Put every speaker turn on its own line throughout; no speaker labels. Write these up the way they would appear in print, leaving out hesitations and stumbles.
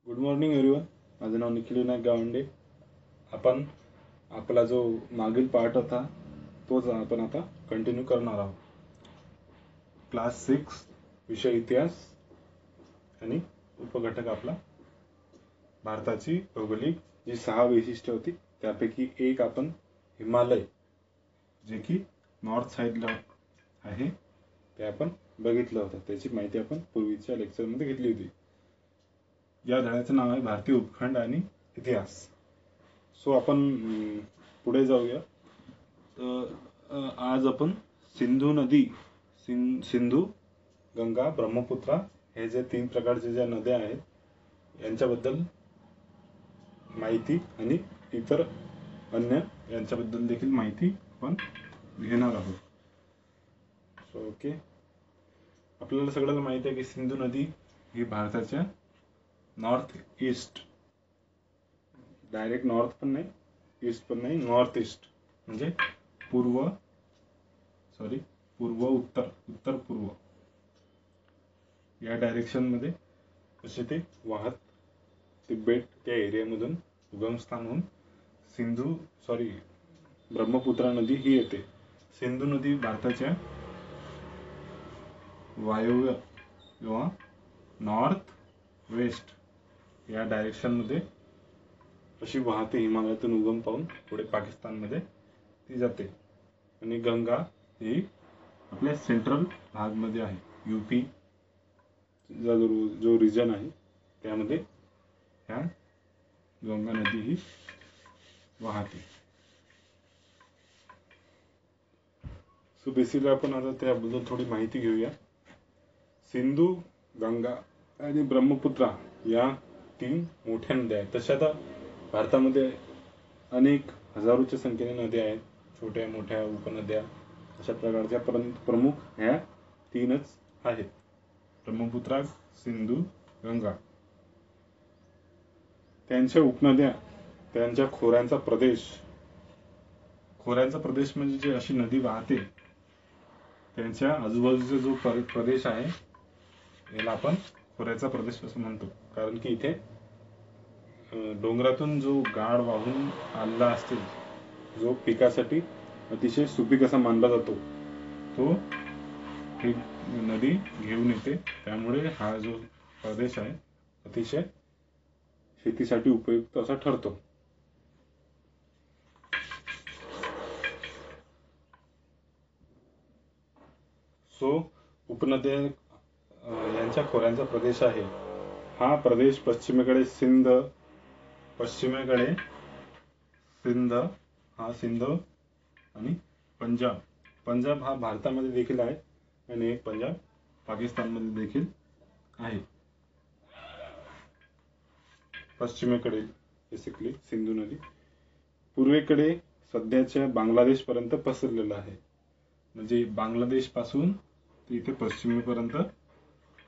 Good morning everyone. माझं नाव निखिल विनायक गावंडे. आपण आपला जो मागील पार्ट होता तोच आपण आता कंटिन्यू करणार आहोत. क्लास 6 विषय इतिहास आणि उपघटक आपला भारताची भौगोलिक जी 6 वैशिष्ट्ये होती त्यापैकी एक आपण हिमालय, जे की नॉर्थ साईडला आहे, ते आपण बघितलं होतं. त्याची माहिती आपण पूर्वीच्या लेक्चरमध्ये घेतली होती. या धड्याचं नाव आहे भारतीय उपखंड आणि इतिहास. सो आपण पुढे जाऊया. आज आपण सिंधू नदी, सिंधू, गंगा, ब्रह्मपुत्रा हे जे 3 प्रकारचे ज्या नद्या आहेत यांच्याबद्दल माहिती आणि इतर अन्य यांच्याबद्दल देखील माहिती आपण घेणार आहोत. सो ओके, आपल्याला सगळ्यांना माहिती आहे की सिंधू नदी ही भारताच्या नॉर्थ ईस्ट, डायरेक्ट नॉर्थ पण नाही, ईस्ट पण नाही, नॉर्थ ईस्ट म्हणजे उत्तर पूर्व या डायरेक्शन मध्ये असे ते वाहत तिबेट त्या एरियामधून उगमस्थान होऊन ब्रह्मपुत्रा नदी ही येते. सिंधू नदी भारताच्या वायव्य किंवा नॉर्थ वेस्ट या डायरेक्शन मध्ये अशी वाहते, हिमालयातून उगम पाहून पुढे पाकिस्तानमध्ये ती जाते. आणि गंगा ही आपल्या सेंट्रल भागमध्ये आहे, यूपी जो रिजन आहे त्यामध्ये ह्या गंगा नदी ही वाहते. सो बेसिकली आपण आता त्याबद्दल थोडी माहिती घेऊया. सिंधू, गंगा आणि ब्रह्मपुत्रा या 3 मोठ्या नद्या आहेत. तशा आता भारतामध्ये अनेक हजारोच्या संख्येने नद्या आहेत, छोट्या मोठ्या उपनद्या अशा प्रकारच्या, प्रमुख ह्या 3च आहेत, ब्रह्मपुत्रा, सिंधू, गंगा. त्यांच्या उपनद्या, त्यांच्या खोऱ्यांचा प्रदेश म्हणजे जे अशी नदी वाहते त्यांच्या आजूबाजूचा जो प्रदेश आहे याला आपण खोऱ्याचा प्रदेश असं म्हणतो. कारण की इथे डोंगरातून जो गाळ वाहून आलेला असतो, जो पिकासाठी अतिशय सुपीक असा मानला जातो, तो ही नदी घेऊन येते. त्यामुळे हा जो प्रदेश आहे अतिशय शेतीसाठी उपयुक्त असा ठरतो. सो उपनद्या यांच्या खोऱ्यांचा प्रदेश आहे. हा प्रदेश पश्चिमेकडे सिंध आणि पंजाब हा भारतामध्ये देखील आहे आणि पंजाब पाकिस्तानमध्ये देखील आहे. पश्चिमेकडे बेसिकली सिंधू नदी पूर्वेकडे सध्याच्या बांगलादेश पर्यंत पसरलेला आहे. म्हणजे बांगलादेश पासून ते इथे पश्चिमेपर्यंत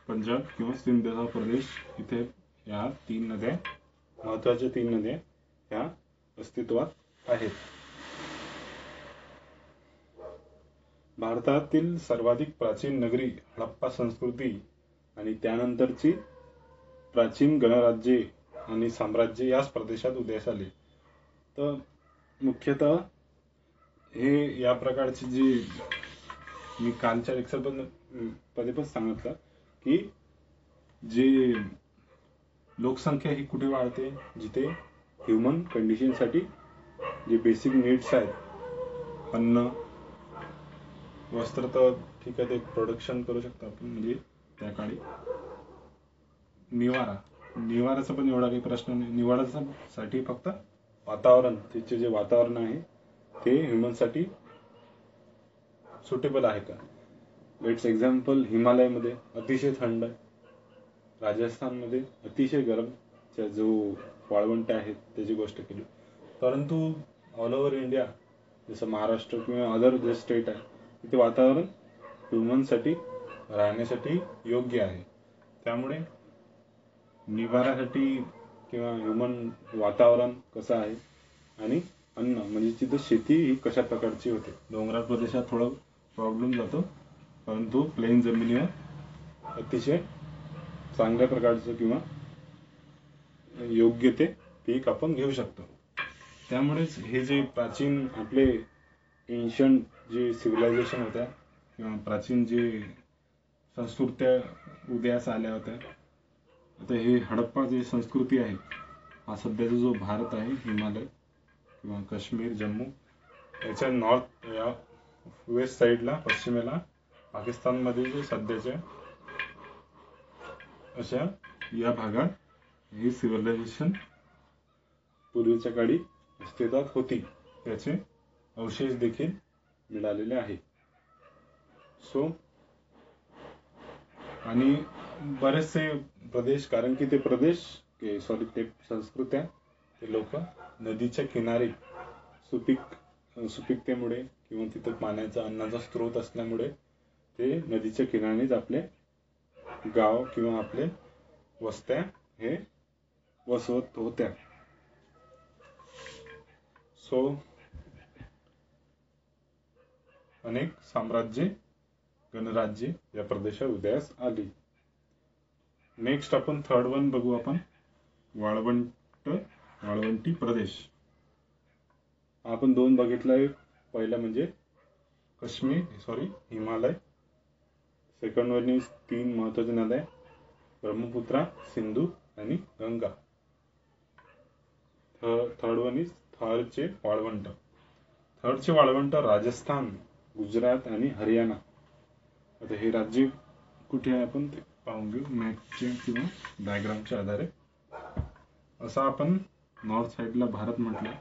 पंजाब किंवा सिंध हा प्रदेश, इथे या 3 नद्या, महत्वाच्या 3 नद्या ह्या अस्तित्वात आहेत. भारतातील सर्वाधिक प्राचीन नगरी हडप्पा संस्कृती आणि त्यानंतरची प्राचीन गणराज्ये आणि साम्राज्य याच प्रदेशात उदयास आले. तर मुख्यतः हे या प्रकारची जी मी कालच्या लेक्चरमध्ये पण सांगितलं की जे लोकसंख्या ही कुठे वाढते, जिथे ह्युमन कंडिशन साठी जे बेसिक नीड्स आहेत, अन्न, वस्त्र तर ठीक आहे, ते प्रोडक्शन करू शकतो आपण, म्हणजे त्या काळी निवाराचा पण एवढा काही प्रश्न नाही. निवारासाठी फक्त वातावरण, तिचे जे वातावरण आहे ते ह्युमन साठी सुटेबल आहे का. लेट्स एक्झाम्पल, हिमालयामध्ये अतिशय थंड, राजस्थानमध्ये अतिशय गरम, जो वाळवंट आहेत त्याची गोष्ट केली, परंतु ऑल ओव्हर इंडिया जसं महाराष्ट्र किंवा अदर जे स्टेट आहे तिथे वातावरण ह्युमनसाठी राहण्यासाठी योग्य आहे. त्यामुळे निवारासाठी किंवा ह्युमन वातावरण कसं आहे आणि अन्न म्हणजे तिथे शेती ही कशा प्रकारची होते. डोंगराळ प्रदेशात थोडा प्रॉब्लेम जातो, परंतु प्लेन जमिनीवर अतिशय चांगल्या प्रकारचं किंवा योग्य ते पीक आपण घेऊ शकतो. त्यामुळेच हे जे प्राचीन आपले एन्शंट जे सिव्हिलायझेशन होत्या किंवा प्राचीन जे संस्कृत्या उदयास आल्या होत्या, आता हे हडप्पा जे संस्कृती आहे, हा सध्याचा जो भारत आहे, हिमालय किंवा काश्मीर, जम्मू याच्या नॉर्थ या वेस्ट साईडला, पश्चिमेला पाकिस्तानमध्ये जे सध्याच्या अशा या भागात ही सिव्हिलायझेशन पूर्वीच्या काळी अस्तित्वात होती, त्याचे अवशेष देखील मिळालेले आहे. सो आणि बरेचसे प्रदेश, कारण की ते प्रदेश ते संस्कृत्या, ते लोक नदीच्या किनारी सुपीकतेमुळे किंवा तिथं पाण्याचा, अन्नाचा स्रोत असल्यामुळे ते नदीच्या किनारीच आपले गाव किंवा आपले वस्त्या हे वसवत होत्या. सो अनेक साम्राज्ये, गणराज्ये या प्रदेशात उदयास आली. नेक्स्ट आपण थर्ड वन बघू आपण, वाळवंटी प्रदेश. आपण दोन बघितलंय. पहिला म्हणजे हिमालय. सेकंड वन इज 3 महत्वाच्या नद्या, ब्रह्मपुत्रा, सिंधू आणि गंगा. थर्ड वन इज थरचे वाळवंट. थरचे वाळवंट राजस्थान, गुजरात आणि हरियाणा. आता हे राज्य कुठे आहे आपण ते पाहून घेऊ मॅपच्या किंवा डायग्रामच्या आधारे. असं आपण नॉर्थ साईडला भारत म्हटलं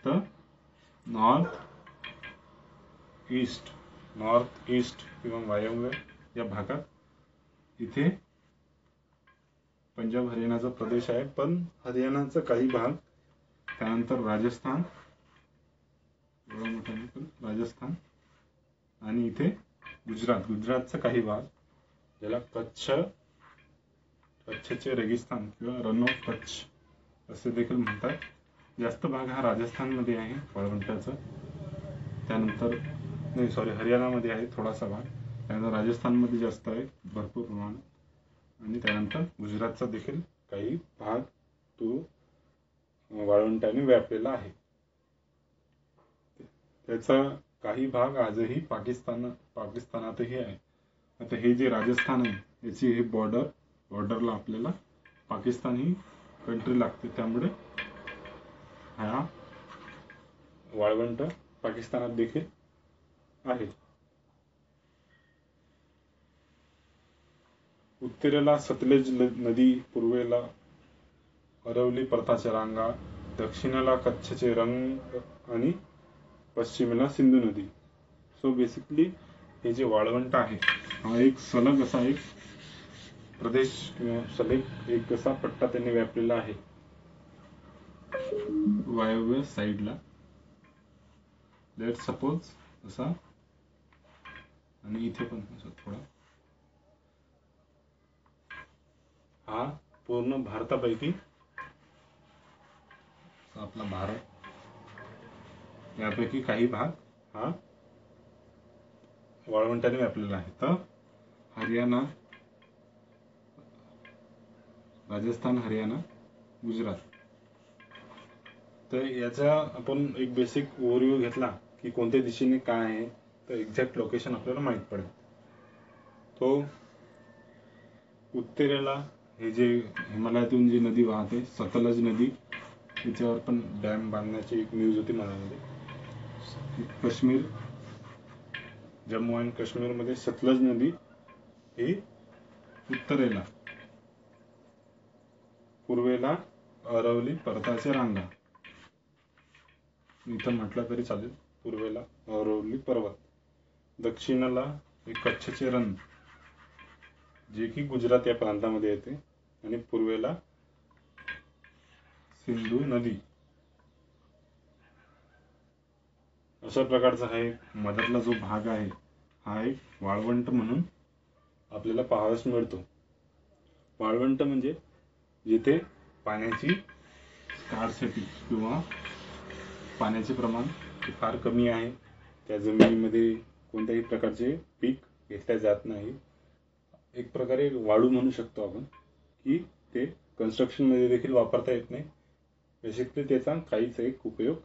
तर नॉर्थ ईस्ट किंवा वायव्य या भागात इथे पंजाब हरियाणाचा प्रदेश आहे. पण हरियाणाचा काही भाग, त्यानंतर राजस्थान आणि इथे गुजरातचा काही भाग, ज्याला कच्छचे रेगिस्तान किंवा रन ऑफ कच्छ असे देखील म्हणतात. जास्त भाग हा राजस्थानमध्ये आहे वाळवंटाचा. त्यानंतर हरियाणामध्ये आहे थोडासा भाग. त्यानंतर राजस्थानमध्ये जास्त आहे भरपूर प्रमाणात. आणि त्यानंतर गुजरातचा देखील काही भाग तो वाळवंटाने व्यापलेला आहे. त्याचा काही भाग आजही पाकिस्तानातही आहे. आता हे जे राजस्थान आहे याची हे बॉर्डरला आपल्याला पाकिस्तान ही कंट्री लागते. त्यामुळे हा वाळवंट पाकिस्तानात देखील आहे. उत्तरेला सतलज नदी, पूर्वेला अरवली पर्वताच्या रांगा, दक्षिणेला कच्छचे रंग आणि पश्चिमेला सिंधू नदी. सो बेसिकली हे जे वाळवंट आहे हा एक सलग असा एक प्रदेश किंवा सलग एक असा पट्टा त्यांनी व्यापलेला आहे वायव्य साईडला. लेट सपोज असा, आणि इथे पण असं थोडा. हा पूर्ण भारतापैकी आपला भारत, यापैकी काही भाग हा वाळवंटाने व्यापलेला आहे. तर हरियाणा, राजस्थान, हरियाणा, गुजरात. तर याचा आपण एक बेसिक ओव्हरव्ह्यू घेतला की कोणत्या दिशेने काय आहे, तर एक्झॅक्ट लोकेशन आपल्याला माहित पडेल. तो उत्तरेला हे जे हिमालयातून जी नदी वाहते, सतलज नदी, तिच्यावर पण डॅम बांधण्याची एक न्यूज होती मनामध्ये. काश्मीर, जम्मू आणि काश्मीर मध्ये सतलज नदी ही उत्तरेला, पूर्वेला अरवली पर्वताच्या रांगा, इथं म्हटलं तरी चालेल, पूर्वेला अरवली पर्वत, दक्षिणेला कच्छचे रण जे की गुजरात या प्रांतामध्ये येते, आणि पूर्वेला सिंधू नदी. अशा प्रकारचा हा एक मधातला जो भाग आहे हा एक वाळवंट म्हणून आपल्याला पाहावयास मिळतो. वाळवंट म्हणजे जिथे पाण्याची स्कार्सिटी किंवा पाण्याचे प्रमाण फार कमी आहे, त्या जमिनीमध्ये कोणत्याही प्रकारचे पीक घेतल्या जात नाही. एक प्रकारे वाळू म्हणू शकतो आपण की ते कन्स्ट्रक्शन मध्ये देखील वापरता येत नाही. बेसिकली त्याचा काहीच एक उपयोग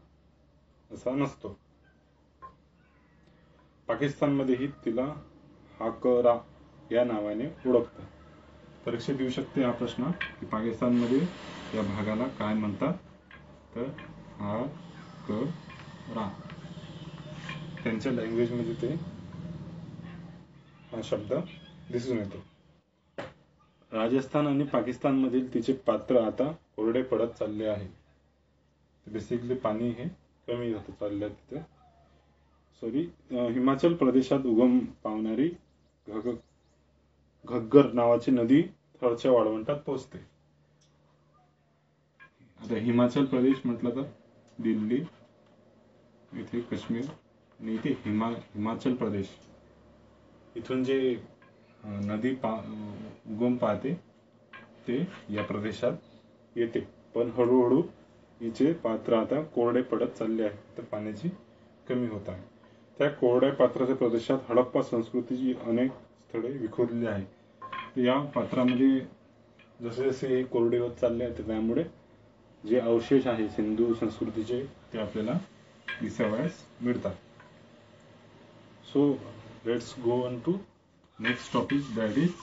असा नसतो. पाकिस्तानमध्येही तिला हाकरा या नावाने ओळखतात. परीक्षेत येऊ शकते हा प्रश्न की पाकिस्तानमध्ये या भागाला काय म्हणतात, तर हाकरा. त्यांच्या लँग्वेज मध्ये ते हा शब्द दिसून येतो. राजस्थान आणि पाकिस्तान मधील तिचे पात्र आता कोरडे पडत चालले आहे. बेसिकली पाणी हे कमी होत चालले तिथे. हिमाचल प्रदेशात उगम पावणारी घग्गर नावाची नदी थरच्या वाळवंटात पोहोचते. आता हिमाचल प्रदेश म्हटलं तर दिल्ली, इथे काश्मीर आणि इथे हिमाचल प्रदेश. इथून जे नदी उगम पाहते ते या प्रदेशात येते. पण हळूहळू हिचे पात्र आता कोरडे पडत चालले आहे, तर पाण्याची कमी होत आहे. त्या कोरड्या पात्राच्या प्रदेशात हडप्पा संस्कृतीची अनेक स्थळे विखुरली आहे. या पात्रामध्ये जसे जसे कोरडे होत चालले आहेत त्यामुळे जे अवशेष आहे सिंधू संस्कृतीचे ते आपल्याला दिसावयास मिळतात. So let's go on to next topic, that is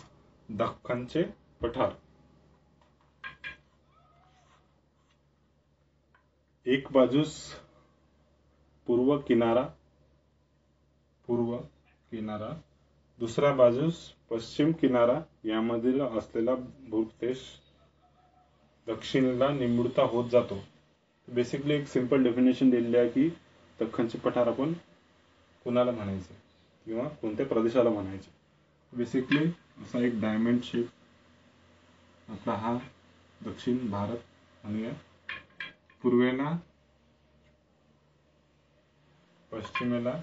दख्खनचे पठार. एक बाजूस पूर्व किनारा, दुसऱ्या बाजूस पश्चिम किनारा यामधील असलेला भूप्रदेश दक्षिणेला निमुळता होत जातो. बेसिकली एक सिंपल डेफिनेशन दिलेली आहे की दख्खनचे पठार आपण कोणाला म्हणायचे किंवा कोणत्या प्रदेशाला म्हणायचे. बेसिकली असा एक डायमंड शेप आपला हा दक्षिण भारत आणि पूर्वेला, पश्चिमेला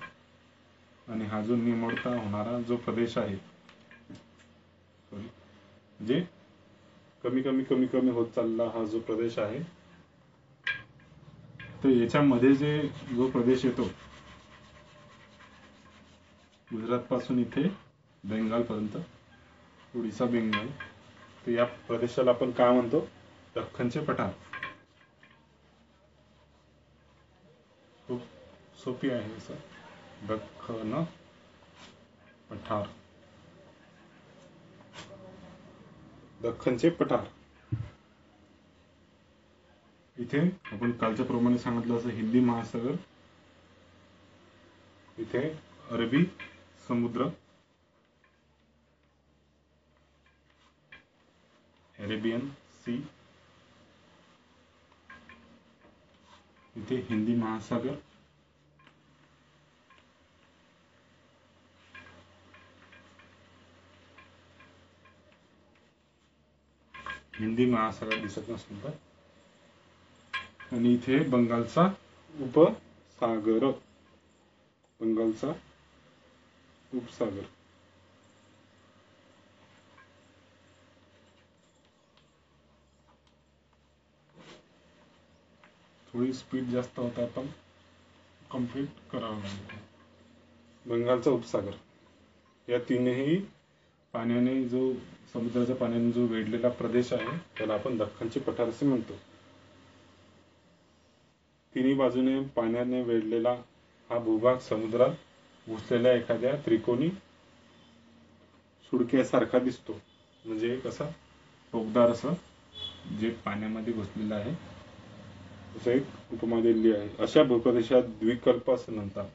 आणि हा जो निमुळता होणारा जो प्रदेश आहे, जे कमी कमी कमी कमी होत चालला हा जो प्रदेश आहे, तर याच्यामध्ये जो प्रदेश येतो गुजरात पासून इथे बेंगाल पर्यंत, ओडिसा बेंगाल, तर या प्रदेशाला आपण काय म्हणतो, दख्खनचे पठार. खूप सोपी आहे सर, दख्खन पठार, दख्खनचे पठार. इथे आपण कालच्या प्रमाणे सांगितलं असं हिंदी महासागर, इथे अरबी समुद्र, अरेबियन सी, इथे हिंदी महासागर, हिंदी महासागर दिसत नसेल तर, आणि इथे बंगालचा उपसागर, बंगालचा उपसागर. थोडी स्पीड जास्त होता, पण कंप्लीट करावं लागेल. बंगालचा उपसागर या तीनही पाण्याने जो समुद्राच्या पाण्याने जो वेढलेला प्रदेश आहे त्याला आपण दख्खनचे पठार असे म्हणतो. तिन्ही बाजूने पाण्याने वेढलेला हा भूभाग समुद्रात घुसलेल्या एखाद्या त्रिकोणी सुडक्यासारखा दिसतो. म्हणजे कसा टोकदार असं जे पाण्यामध्ये घुसलेलं आहे असं एक उपमा दिलेली आहे. अशा भूप्रदेशात द्विकल्प असे म्हणतात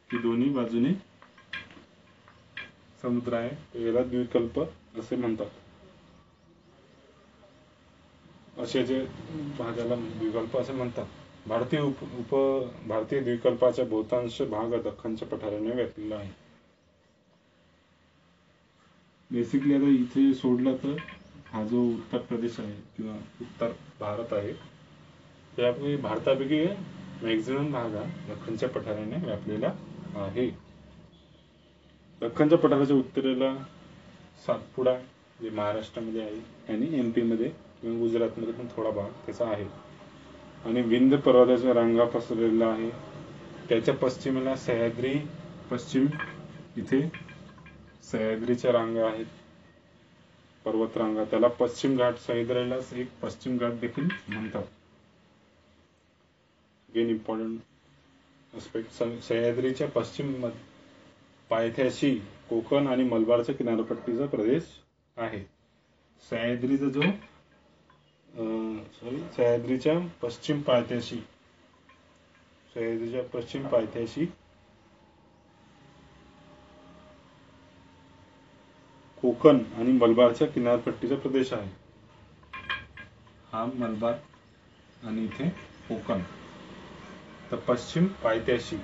की दोन्ही बाजूने समुद्र आहे, याला द्विकल्प असे म्हणतात. असे जे भागाला द्विकल्प असे म्हणतात. भारतीय द्वीपकल्पाचा बहुतांश भाग दख्खनच्या पठाराने व्यापलेला आहे. बेसिकली आता इथे सोडलं तर हा जो उत्तर प्रदेश आहे किंवा उत्तर भारत आहे, त्यापैकी भारतापैकी मॅक्झिमम भाग हा दख्खनच्या पठाराने व्यापलेला आहे. दख्खनच्या पठाराच्या उत्तरेला सातपुडा जे महाराष्ट्रामध्ये आहे आणि MP मध्ये किंवा गुजरातमध्ये पण थोडा भाग त्याचा आहे, आणि विंध्य पर्वताच्या रांगा पसरलेला आहे. त्याच्या पश्चिमेला सह्याद्री, पश्चिम इथे सह्याद्रीच्या रांगा आहेत. पर्वतरांगा, त्याला पश्चिम घाट, सह्याद्रीलाच एक पश्चिम घाट देखील म्हणतात. अगेन इम्पॉर्टंट एस्पेक्ट, सह्याद्रीच्या पश्चिम पायथ्याशी कोकण आणि मलबारच्या किनारपट्टीचा प्रदेश आहे. सह्याद्रीचा जो सह्याद्रीच्या पश्चिम पायथ्याशी कोकण आणि मलबारच्या किनारपट्टीचा प्रदेश आहे. हा मलबार आणि इथे कोकण. तर पश्चिम पायथ्याशी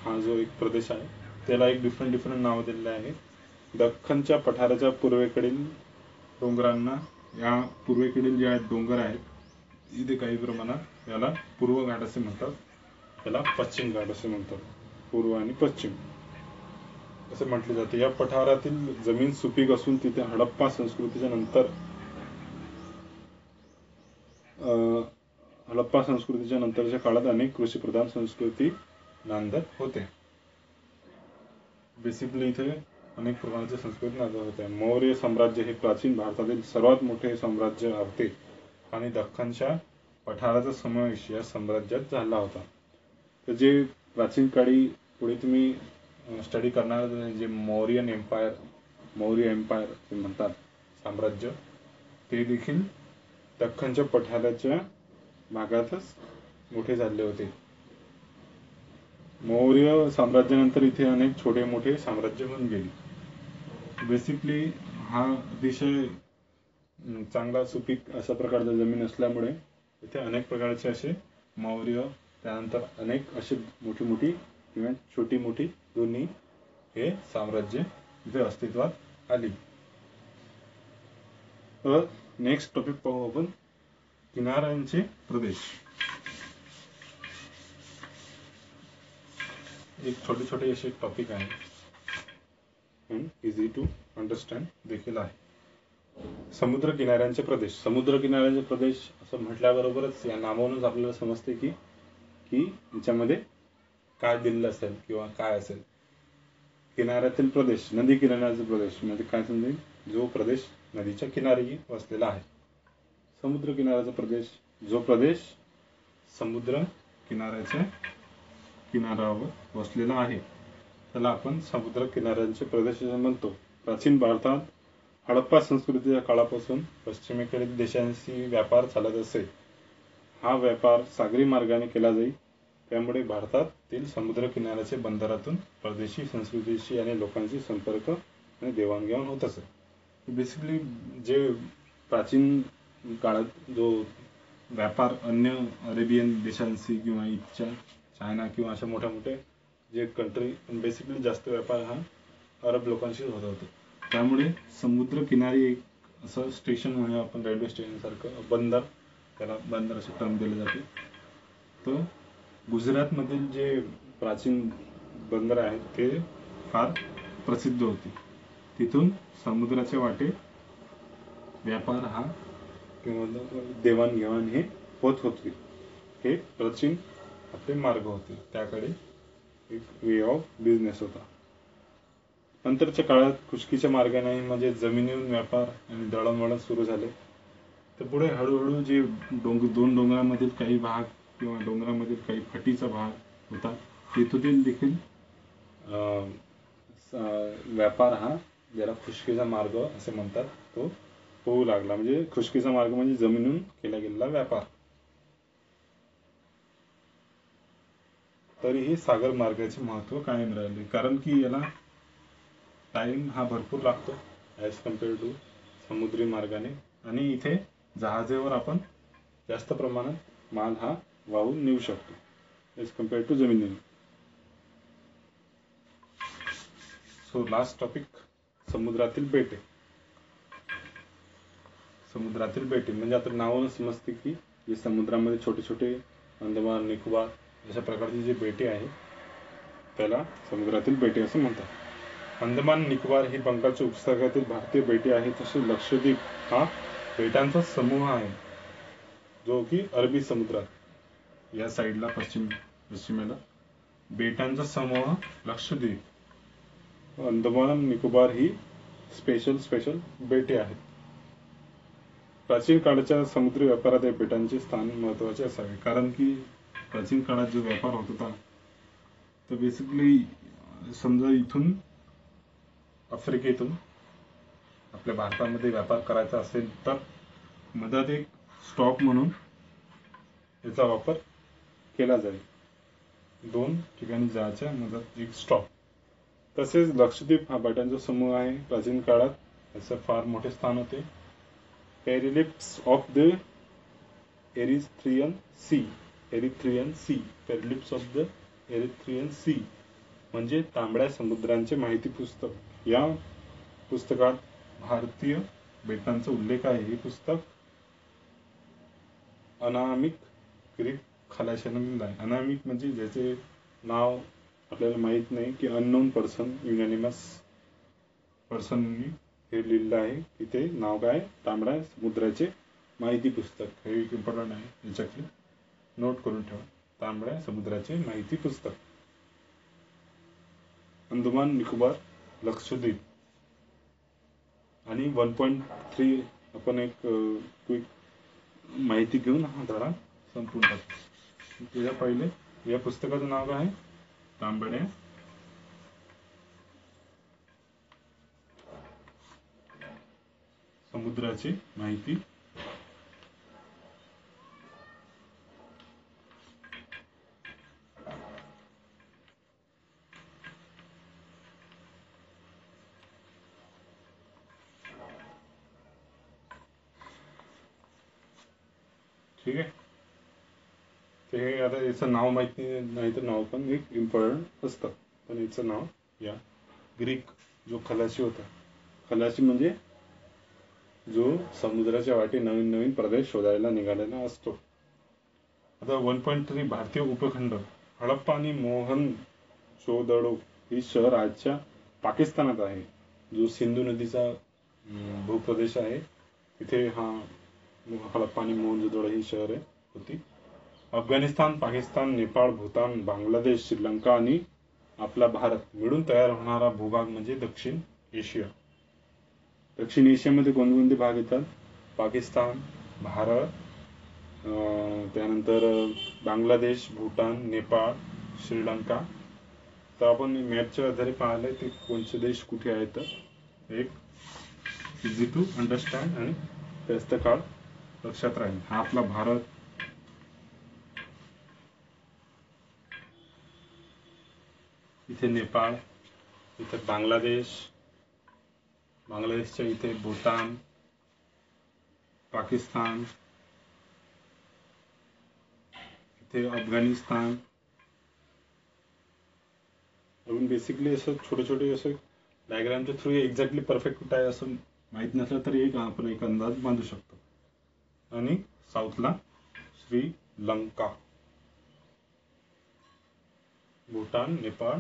हा जो एक प्रदेश आहे त्याला एक डिफरंट नाव दिलेलं आहे. दख्खनच्या पठाराच्या पूर्वेकडील डोंगरांना, या पूर्वेकडील जे डोंगर आहेत इथे काही प्रमाणात याला पूर्व घाट असे म्हणतात, याला पश्चिम घाट असे म्हणतात. पूर्व आणि पश्चिम असे म्हटले जाते. या पठारातील जमीन सुपीक असून तिथे हडप्पा संस्कृतीच्या नंतरच्या काळात अनेक कृषीप्रधान संस्कृती नांदत होते. बेसिकली इथे अनेक प्रकारच्या संस्कृती नांदत होत्या. मौर्य साम्राज्य हे प्राचीन भारतातील सर्वात मोठे साम्राज्य होते आणि दख्खनच्या पठाराचा समावेश या साम्राज्यात झाला होता. तर जे प्राचीन काळी पुढे तुम्ही स्टडी करणार जे मौर्य एम्पायर ते म्हणतात साम्राज्य, ते देखील दख्खनच्या पठाराच्या भागातच मोठे झाले होते. मौर्य साम्राज्यानंतर इथे अनेक छोटे मोठे साम्राज्य होऊन गेली. बेसिकली हा अतिशय चांगला सुपीक अशा प्रकारचा जमीन असल्यामुळे इथे अनेक प्रकारचे असे मौर्य, त्यानंतर अनेक असे मोठी किंवा छोटी मोठी दोन्ही हे साम्राज्य इथे अस्तित्वात आली. नेक्स्ट टॉपिक पाहू आपण, किनाऱ्यांचे प्रदेश. एक छोटे असे टॉपिक आहे, इझी टू अंडरस्टँड देखील आहे. समुद्र किनाऱ्यांचे प्रदेश असं म्हटल्याबरोबरच या नावावरूनच आपल्याला समजते की याच्यामध्ये काय दिलेलं असेल किंवा काय असेल. किनाऱ्यातील प्रदेश, नदी किनाऱ्याचा प्रदेश म्हणजे काय समजेल, जो प्रदेश नदीच्या किनारी वसलेला आहे. समुद्र किनाऱ्याचा प्रदेश, जो प्रदेश समुद्र किनाऱ्याच्या किनाऱ्यावर वसलेला आहे त्याला आपण समुद्र किनाऱ्यांचे प्रदेश म्हणतो. प्राचीन भारतात हडप्पा संस्कृतीच्या काळापासून पश्चिमेकडील देशांशी व्यापार चालत असे. हा व्यापार सागरी मार्गाने केला जाई, त्यामुळे भारतातील समुद्र किनाऱ्याच्या बंदरातून परदेशी संस्कृतीशी आणि लोकांशी संपर्क आणि देवाणघेवाण होत असे. बेसिकली जे प्राचीन काळात जो व्यापार अन्य अरेबियन देशांशी किंवा इथच्या चायना किंवा अशा मोठ्या जे कंट्री, बेसिकली जास्त व्यापार हा अरब लोकांशी होत होता. त्यामुळे समुद्र किनारी एक असं स्टेशन म्हणजे आपण रेल्वे स्टेशन सारखं बंदर, त्याला बंदर असे टर्म दिले जाते. तर गुजरातमधील जे प्राचीन बंदर आहेत ते फार प्रसिद्ध होते. तिथून समुद्राच्या वाटे व्यापार हा किंवा देवाणघेवाण हे होत होते. हे प्राचीन आपले मार्ग होते, त्याकडे एक वे ऑफ बिझनेस होता. नंतरच्या काळात खुष्कीच्या मार्गाने म्हणजे जमिनीवरून व्यापार आणि दळणवळण सुरू झाले. तर पुढे हळूहळू जे दोन डोंगरामधील काही भाग किंवा डोंगरामधील काही फटीचा भाग होता तेथून देखील व्यापार हा, ज्याला खुष्कीचा मार्ग असे म्हणतात, तो होऊ लागला. म्हणजे खुष्कीचा मार्ग म्हणजे जमिनीतून केला गेलेला व्यापार. तरीही सागर मार्गाचे महत्त्व कायम राहिले, कारण की याला टाइम हा भरपूर लागतो ॲज कम्पेअर टू समुद्री मार्गाने. आणि इथे जहाजेवर आपण जास्त प्रमाणात माल हा वाहून नेऊ शकतो ॲज कम्पेअर टू जमिनीने. सो लास्ट टॉपिक, समुद्रातील बेटे. समुद्रातील बेटे म्हणजे आता नावावरून समजते की जे समुद्रामध्ये छोटे अंदमान निकोबार अशा प्रकारची जी बेटे आहेत त्याला समुद्रातील बेटे असं म्हणतात. अंदमान निकोबार ही बंगालच्या उपसागरातील भारतीय बेटे आहेत. तसे लक्षद्वीप हा बेटांचा समूह आहे जो की अरबी समुद्रात या साईडला पश्चिमेला बेटांचा समूह लक्षद्वीप. अंदमान निकोबार ही स्पेशल बेटे आहेत. प्राचीन काळाच्या समुद्री व्यापारात या बेटांचे स्थान महत्वाचे असावे, कारण की प्राचीन काळात जो व्यापार होत होता तर बेसिकली समजा इथून आफ्रिकेतून आपल्या भारतामध्ये व्यापार करायचा असेल तर मधात एक स्टॉप म्हणून याचा वापर केला जाईल. 2 ठिकाणी जायच्या मधात एक स्टॉप. तसेच लक्षद्वीप हा बेटांचा समूह आहे. प्राचीन काळात याचे फार मोठे स्थान होते. Periplus of the Erythraean Sea. Periplus of the Erythraean Sea म्हणजे तांबड्या समुद्रांचे माहिती पुस्तक. या पुस्तकात भारतीय बेटांचा उल्लेख आहे. हे पुस्तक अनामिक ग्रीक खलाशाने लिहिलं आहे. अनामिक म्हणजे ज्याचे नाव आपल्याला माहित नाही, की अननोन पर्सन, युनॅनिमस पर्सननी हे लिहिलं आहे की ते नाव काय, तांबड्या समुद्राचे माहिती पुस्तक. हे एक इम्पॉर्टंट आहे, याच्याकडे नोट करून ठेवा. तांबड्या समुद्राचे माहिती पुस्तक. अंदमान निकोबार लक्षद्वीप आणि 1.3 आपण एक क्विक माहिती घेऊन हा धडा संपून टाकू. त्याच्या पहिले या पुस्तकाचं नाव काय आहे, तांबड्या समुद्राची माहिती ठीक आहे. ते आता याचं नाव माहिती नाही तर नाव पण एक इम्पॉर्टंट असतं, पण याचं नाव या ग्रीक जो खलाशी होता, खलाशी म्हणजे जो समुद्राच्या वाटे नवीन नवीन प्रदेश शोधायला निघालेला असतो. आता 1.3 भारतीय उपखंड. हडप्पा आणि मोहनजोदडो ही शहर आजच्या पाकिस्तानात आहे. जो सिंधू नदीचा भूप्रदेश आहे तिथे हा हडप्पा आणि मोहनजोदडो ही शहरे होती. अफगाणिस्तान, पाकिस्तान, नेपाळ, भूतान, बांगलादेश, श्रीलंका आणि आपला भारत मिळून तयार होणारा भूभाग म्हणजे दक्षिण एशिया. दक्षिण एशियामध्ये कोणकोणते भाग येतात, पाकिस्तान, भारत, त्यानंतर बांगलादेश, भूतान, नेपाळ, श्रीलंका. तर आपण मॅपच्या आधारे पाहिलं ते कोणते देश कुठे आहेत. एक इझी टू अंडरस्टँड आणि जास्त काळ लक्षात राहील. हा आपला भारत, इथे नेपाळ, इथे बांगलादेश, बांगलादेशच्या इथे भूतान, पाकिस्तान, इथे अफगाणिस्तान. आपण बेसिकली असं छोटे छोटे असं डायग्रामच्या थ्रू एक्झॅक्टली परफेक्ट कुठं आहे असं माहीत नसलं तरी आपण एक अंदाज बांधू शकतो. आणि साऊथला श्रीलंका, भूतान, नेपाळ,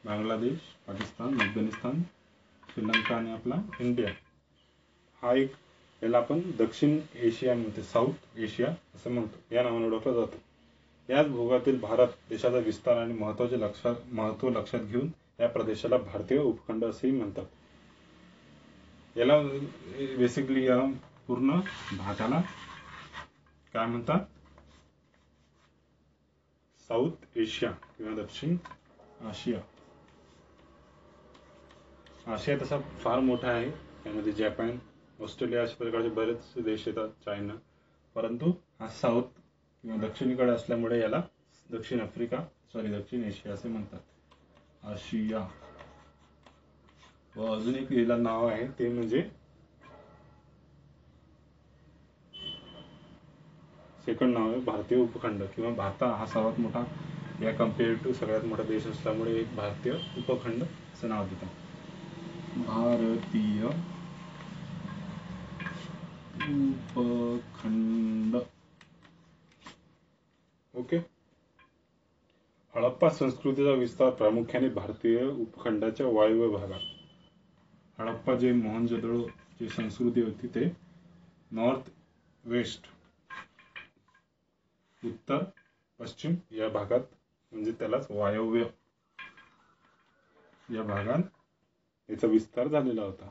बांगलादेश, पाकिस्तान, अफगाणिस्तान, श्रीलंका आणि आपला इंडिया. हा एक, याला आपण दक्षिण एशिया म्हणतो, साऊथ एशिया असं म्हणतो, या नावाने ओळखला जातो. याच भूभागातील भारत देशाचा विस्तार आणि महत्व लक्षात घेऊन या प्रदेशाला भारतीय उपखंड असेही म्हणतात. याला बेसिकली या पूर्ण भागाला काय म्हणतात, साऊथ एशिया किंवा दक्षिण आशिया. आशिया तसा फार मोठा आहे, त्यामध्ये जपान, ऑस्ट्रेलिया अशा प्रकारचे बरेच देश येतात, चायना. परंतु हा साऊथ किंवा दक्षिणेकडे असल्यामुळे याला दक्षिण एशिया असे म्हणतात, आशिया. व अजून एक याला नाव आहे ते म्हणजे सेकंड नाव आहे भारतीय उपखंड किंवा भारत हा सर्वात मोठा या कम्पेअर टू सगळ्यात मोठा देश असल्यामुळे एक भारतीय उपखंड असं नाव देतात, भारतीय उपखंड. ओके. हडप्पा संस्कृतीचा विस्तार प्रामुख्याने भारतीय उपखंडाच्या वायव्य भागात. हडप्पा जे मोहनजोदडो जी संस्कृती होती ते नॉर्थ वेस्ट, उत्तर पश्चिम या भागात, म्हणजे त्यालाच वायव्य या भागात याचा विस्तार झालेला होता.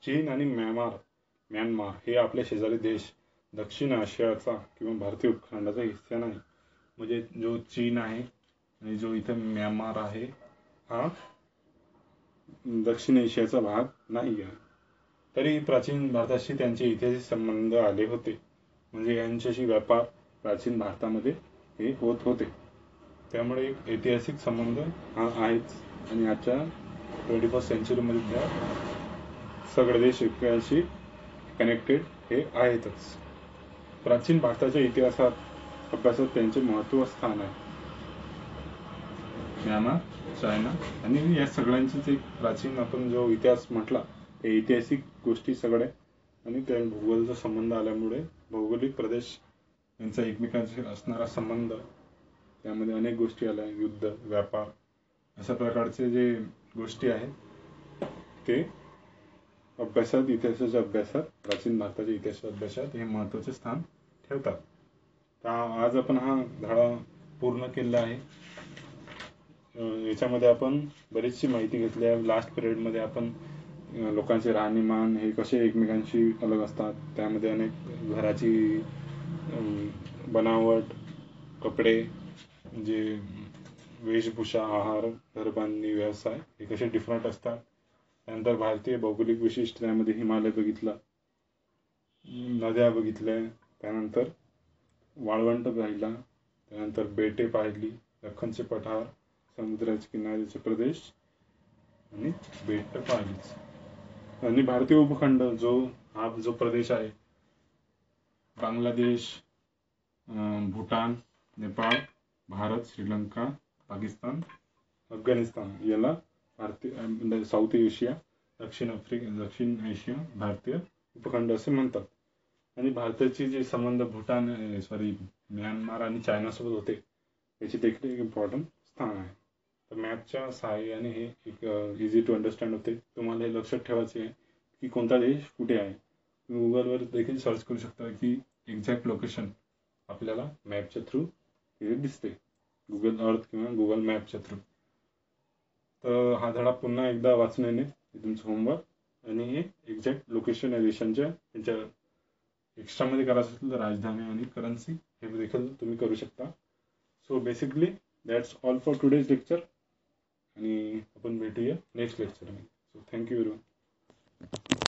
चीन आणि म्यानमार हे आपले शेजारी देश दक्षिण आशियाचा किंवा भारतीय उपखंडाचा हिस्सा नाही. म्हणजे जो चीन आहे आणि जो इथे म्यानमार आहे हा दक्षिण एशियाचा भाग नाही आहे. तरी प्राचीन भारताशी त्यांचे ऐतिहासिक संबंध आले होते. म्हणजे यांच्याशी व्यापार प्राचीन भारतामध्ये हे होत होते. त्यामुळे एक ऐतिहासिक संबंध हा आहेच. आणि आजच्या 21st सेंचुरीमध्ये त्या सगळे देश एकमेकांशी कनेक्टेड हे आहेतच. प्राचीन भारताच्या इतिहासात अभ्यासात त्यांचे महत्त्व स्थान आहे. म्यानमार, चायना आणि या सगळ्यांचीच एक प्राचीन आपण जो इतिहास म्हटला ते ऐतिहासिक गोष्टी सगळ्या आणि त्या भूगोलचा संबंध आल्यामुळे भौगोलिक प्रदेश यांचा एकमेकांशी असणारा संबंध त्यामध्ये अनेक गोष्टी आल्या. युद्ध, व्यापार अशा प्रकारचे जे गोष्टी आहेत ते अभ्यासात इतिहासाच्या अभ्यासात प्राचीन भारताच्या इतिहासाच्या अभ्यासात हे महत्त्वाचे स्थान ठेवतात. तर आज आपण हा धडा पूर्ण केलेला आहे. याच्यामध्ये आपण बरीचशी माहिती घेतली आहे. लास्ट पिरियडमध्ये आपण लोकांचे राहणीमान हे कसे एकमेकांशी अलग असतात, त्यामध्ये अनेक घराची बनावट, कपडे, म्हणजे वेशभूषा, आहार, घरबांधणी, व्यवसाय हे कसे डिफरंट असतात. त्यानंतर भारतीय भौगोलिक विशिष्ट त्यामध्ये हिमालय बघितला, नद्या बघितल्या, त्यानंतर वाळवंट पाहिला, त्यानंतर बेटे पाहिली, दख्खनचे पठार, समुद्राचे किनाऱ्याचे प्रदेश आणि बेट पाहिलीच. आणि भारतीय उपखंड हा जो प्रदेश आहे बांगलादेश, भूटान, नेपाळ, भारत, श्रीलंका, पाकिस्तान, अफगाणिस्तान याला भारतीय साऊथ एशिया, दक्षिण एशिया भारतीय उपखंड असे म्हणतात. आणि भारताचे जे संबंध म्यानमार आणि चायनासोबत होते याची देखील एक इम्पॉर्टंट स्थान आहे. तर मॅपच्या सहाय्याने हे एक इझी टू अंडरस्टँड होते. तुम्हाला हे लक्षात ठेवायचे आहे की कोणता देश कुठे आहे. गुगलवर देखील सर्च करू शकता की एक्झॅक्ट लोकेशन आपल्याला मॅपच्या थ्रू तिथे दिसते, गुगल अर्थ किंवा गुगल मॅपच्या थ्रू. तर हा धडा पुन्हा एकदा वाचून येणे तुमचं होमवर्क आणि हे एक्झॅक्ट लोकेशन या देशांच्या त्यांच्या एक्स्ट्रामध्ये करायचं असेल तर राजधानी आणि करन्सी हे देखील तुम्ही करू शकता. So basically that's all for today's lecture आणि आपण भेटूया नेक्स्ट लेक्चरमध्ये. So thank you very much.